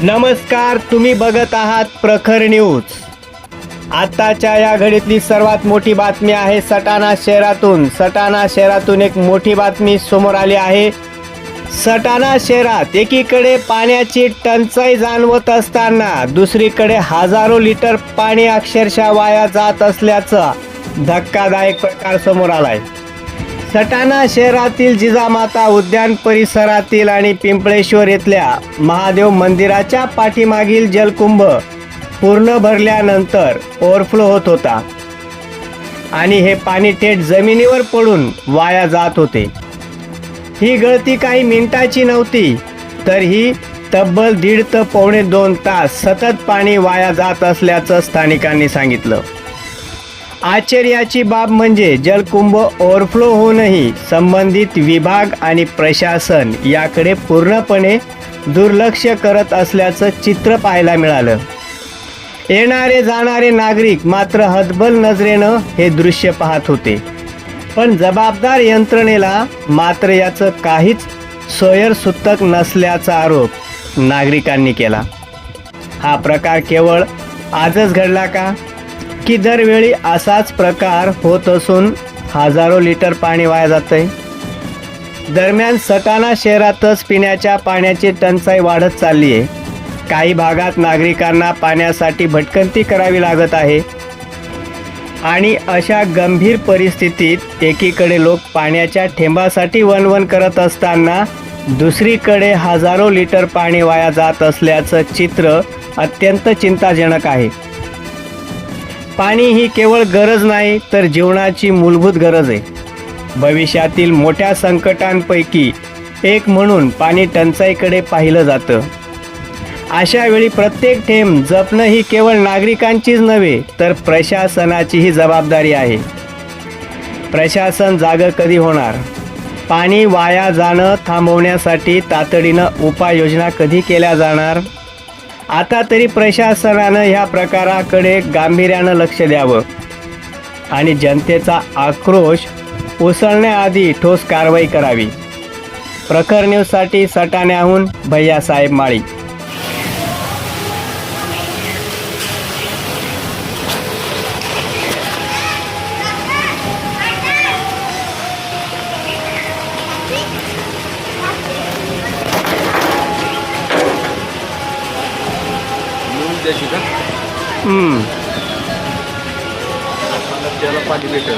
नमस्कार, तुम्ही बघत आहात प्रखर न्यूज। आताच्या या घडीतली सर्वात मोठी बातमी आहे सटाणा शहरातून एक मोठी बातमी समोर आली आहे। सटाणा शहरात एकीकडे पाण्याची टंचाई जाणवत असताना दुसरीकडे हजारो लिटर पाणी अक्षरशः वाया जात असल्याचा धक्कादायक प्रकार समोर आलाय। सटाणा शहरातील जिजामाता उद्यान परिसरातील आणि पिंपळेश्वर येथल्या महादेव मंदिराच्या पाठीमागील जलकुंभ पूर्ण भरल्यानंतर ओव्हरफ्लो होत होता आणि हे पाणी थेट जमिनीवर पडून वाया जात होते। ही गळती काही मिनिटाची नव्हती, तर ही तब्बल 1.5 ते पावणे 2 तास सतत पाणी वाया जात असल्याचं स्थानिकांनी सांगितलं। आश्चर्याची बाब म्हणजे जलकुंभ ओव्हरफ्लो होऊनही संबंधित विभाग आणि प्रशासन याकडे पूर्णपणे दुर्लक्ष करत असल्याचं चित्र पाहायला मिळालं। येणारे जाणारे नागरिक मात्र हतबल नजरेनं हे दृश्य पाहत होते, पण जबाबदार यंत्रणेला मात्र याचं काहीच सोयरसूतक नसल्याचा आरोप नागरिकांनी केला। हा प्रकार केवळ आजच घडला का, की दरवेळी असाच प्रकार होत असून हजारो लिटर पाणी वाया जातंय? दरम्यान सटाणा शहरातच पिण्याच्या पाण्याची टंचाई वाढत चालली आहे। काही भागात नागरिकांना पाण्यासाठी भटकंती करावी लागत आहे आणि अशा गंभीर परिस्थितीत एकीकडे लोक पाण्याच्या थेंबासाठी वणवण करत असताना दुसरीकडे हजारो लिटर पाणी वाया जात असल्याचं चित्र अत्यंत चिंताजनक आहे। पाणी ही केवळ गरज नाही, तर जीवनाची मूलभूत गरज आहे। भविष्यातील मोठ्या संकटांपैकी एक म्हणून पाणी टंचाईकडे पाहिलं जातं। अशा वेळी प्रत्येक थेंब जपणं ही केवळ नागरिकांचीच नव्हे, तर प्रशासनाचीही जबाबदारी आहे। प्रशासन जागं कधी होणार? पाणी वाया जाणं थांबवण्यासाठी तातडीनं उपाययोजना कधी केल्या जाणार? आता तरी प्रशासनानं ह्या प्रकाराकडे गांभीर्यानं लक्ष द्यावं आणि जनतेचा आक्रोश उसळण्याआधी ठोस कारवाई करावी। प्रखर न्यूजसाठी सटाण्याहून भैयासाहेब माळी। त्याला पाणी भेटेल.